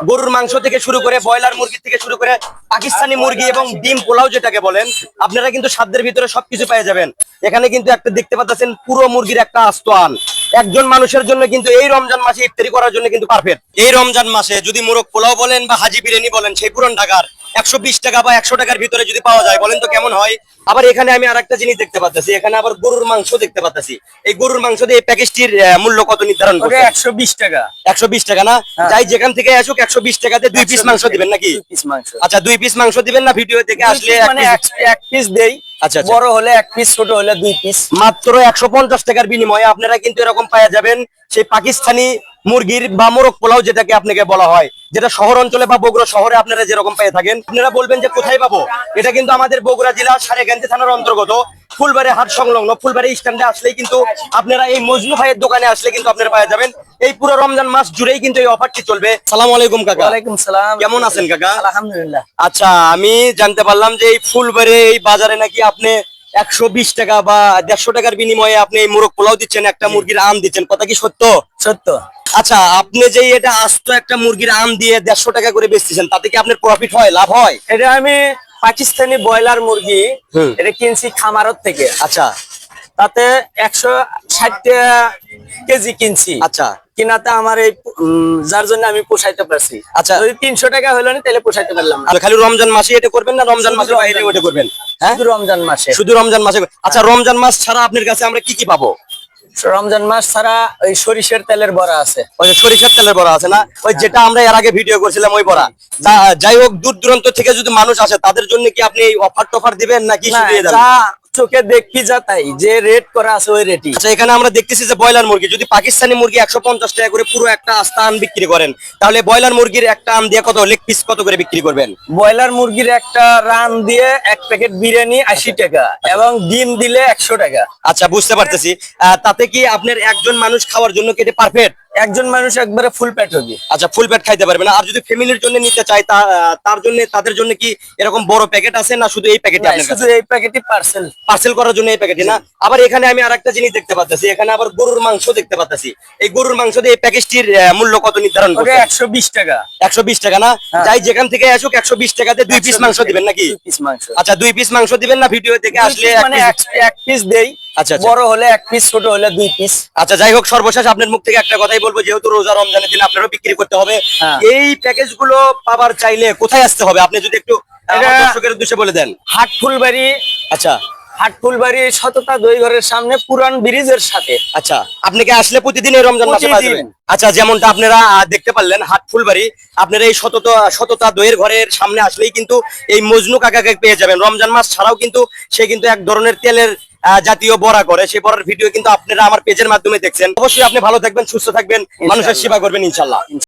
গরুর মাংস থেকে শুরু করে ব্রয়লার মুরগি থেকে শুরু করে পাকিস্তানি মুরগি এবং ডিম পোলাও যেটাকে বলেন, আপনারা কিন্তু সাধ্যের ভিতরে সবকিছু পেয়ে যাবেন। এখানে কিন্তু একটা দেখতে পাচ্ছেন পুরো মুরগির একটা আস্ত আন। একজন মানুষের জন্য কিন্তু এই রমজান মাসে ইফতারি করার জন্য কিন্তু পারফেক্ট। এই রমজান মাসে যদি মোরগ পোলাও বলেন বা হাজি বিরিয়ানি বলেন, সেই পুরান ঢাকার 120 টাকা বা 100 টাকার ভিতরে যদি পাওয়া যায়, বলেন তো কেমন হয়। আবার এখানে আমি আরেকটা জিনিস দেখতে পাচ্ছি, এখানে আবার গরুর মাংস দেখতে পাচ্ছি। এই গরুর মাংস দিয়ে এই প্যাকেজটির মূল্য কত নির্ধারণ করে? 120 টাকা। 120 টাকা না? যাই যেখান থেকে আসুক 120 টাকাতে 2 পিস মাংস দিবেন নাকি? 2 পিস মাংস। আচ্ছা 2 পিস মাংস দিবেন না? ভিডিও থেকে আসলে মানে এক পিস দেই। আচ্ছা বড় হলে 1 পিস, ছোট হলে 2 পিস। মাত্র 150 টাকার বিনিময়ে আপনারা কিন্তু এরকম পাওয়া যাবেন সেই পাকিস্তানি মুরগির বা মোরগ পোলাও, যেটাকে আপনাকে বলা হয়, যেটা শহর অঞ্চলে বা বগুড়া শহরে আপনারা যেরকম পেয়ে থাকেন। আপনারা বলবেন যে কোথায় পাবো? এটা কিন্তু আমাদের বগুড়া জেলা সারেগান্ধী থানার অন্তর্গত ফুলবাড়ি হাট সংলগ্ন ফুলবাড়ি স্ট্যান্ডে আসলেই কিন্তু আপনারা এই মজনু ভাইয়ের দোকানে আসলে কিন্তু আপনারা পাওয়া যাবেন। এই পুরো রমজান মাস জুড়েই কিন্তু এই অফারটি চলবে। সালাম আলাইকুম কাকা। ওয়ালাইকুম সালাম। কেমন আছেন কাকা? আলহামদুলিল্লাহ। আচ্ছা, আমি জানতে পারলাম যে এই ফুলবাড়ি এই বাজারে নাকি আপনি 120 টাকা বা 150 টাকার বিনিময়ে আপনি এই মোরগ পোলাও দিচ্ছেন, একটা মুরগির আম দিচ্ছেন, কথা কি সত্য? সত্য। আচ্ছা, আপনি যে এটা আস্ত একটা মুরগির আম দিয়ে 150 টাকা করে বেচতেছেন, তাতে কি আপনার প্রফিট হয়, লাভ হয়? এটা আমি পাকিস্তানি ব্রয়লার মুরগি এটা কিনছি খামারত থেকে। আচ্ছা, তাতে 160 টাকা কেজি কিনছি। আচ্ছা, কিনাতে আমার এই যার জন্য আমি পোষাইতে পারছি। আচ্ছা, যদি 300 টাকা হলো না তাহলে পোষাইতে পারলাম না। খালি রমজান মাসে এটা করবেন না রমজান মাসের বাইরে ওটা করবেন? হ্যাঁ, শুধু রমজান মাসে। শুধু রমজান মাসে। আচ্ছা, রমজান মাস ছাড়া আপনার কাছে আমরা কি কি পাবো? রমজান মাস ছাড়া ওই সরিষার তেলের বড়া আছে। ওই যে সরিষার তেলের বড়া আছে না, ওই যেটা আমরা এর আগে ভিডিও করেছিলাম ওই বড়া। যাই হোক, দূর দূরান্ত থেকে যদি মানুষ আসে তাদের জন্য কি আপনি এই অফার টফার দিবেন নাকি শুধু এই দামে? যা চোখে দেখি যা তাই, যে রেট করা আছে ওই রেটই। আচ্ছা, এখানে আমরা দেখতেছি যে ব্রয়লার মুরগি, যদি পাকিস্তানি মুরগি 150 টাকা করে পুরো একটা আস্তা আন বিক্রি করেন, তাহলে ব্রয়লার মুরগির একটা আম দিয়ে কত, লেগ পিস কত করে বিক্রি করবেন? ব্রয়লার মুরগির একটা রান দিয়ে 1 প্যাকেট বিরিয়ানি 80 টাকা এবং ডিম দিলে 100 টাকা। আচ্ছা, বুঝতে পারতেছি। তাতে কি আপনার একজন মানুষ খাওয়ার জন্য কি এটা পারফেক্ট? একজন মানুষ একবারে ফুল পেট হবে। আচ্ছা, ফুল পেট খাইতে পারবে না? আর যদি ফ্যামিলির জন্য নিতে চায় তার জন্য, তাদের জন্য কি এরকম বড় প্যাকেট আছে না শুধু এই প্যাকেটই আপনার কাছে? শুধু এই প্যাকেটই পার্সেল। পার্সেল করার জন্য এই প্যাকেটই না? আবার এখানে আমি আরেকটা জিনিস দেখতে পাচ্ছি, এখানে আবার গরুর মাংস দেখতে পাচ্ছি। এই গরুর মাংস দিয়ে এই প্যাকেজটির মূল্য কত নির্ধারণ করে? 120 টাকা। 120 টাকা না? যাই যেখান থেকে আসুক 120 টাকাতে 2 পিস মাংস দিবেন নাকি? 2 পিস মাংস। আচ্ছা, 2 পিস মাংস দিবেন না? ভিডিও থেকে আসলে মানে 1 পিস দেই। আচ্ছা, বড় হলে 1 পিস, ছোট হলে 2 পিস। আচ্ছা, যাই হোক, সর্বশেষ আপনার মুখ থেকে একটা কথাই বলবো, যেহেতু রোজা রমজানের দিন আপনারও বিক্রি করতে হবে, এই প্যাকেজ গুলো পাবার চাইলে কোথায় আসতে হবে? আপনি যদি একটু দর্শকের উদ্দেশ্যে বলে দেন। হাট ফুলবাড়ি। আচ্ছা, হাট ফুলবাড়ি সততা দই ঘরের সামনে পুরান ব্রিজের সাথে। আচ্ছা, আপনি কি আসলে প্রতিদিন এই রমজান মাসে পাওয়া যাবে? আচ্ছা, যেমনটা আপনারা দেখতে পারলেন, হাট ফুলবাড়ি, আপনারা এই সততা দইয়ের ঘরের সামনে আসলেই কিন্তু এই মজনু কাকাকে পেয়ে যাবেন। রমজান মাস ছাড়াও কিন্তু সে কিন্তু এক ধরনের তেলের জাতীয় বড়া করে, সেই বড়ার ভিডিও কিন্তু আপনারা আমার পেজের মাধ্যমে দেখছেন। অবশ্যই আপনি ভালো থাকবেন, সুস্থ থাকবেন, মানুষের সেবা করবেন ইনশাল্লাহ।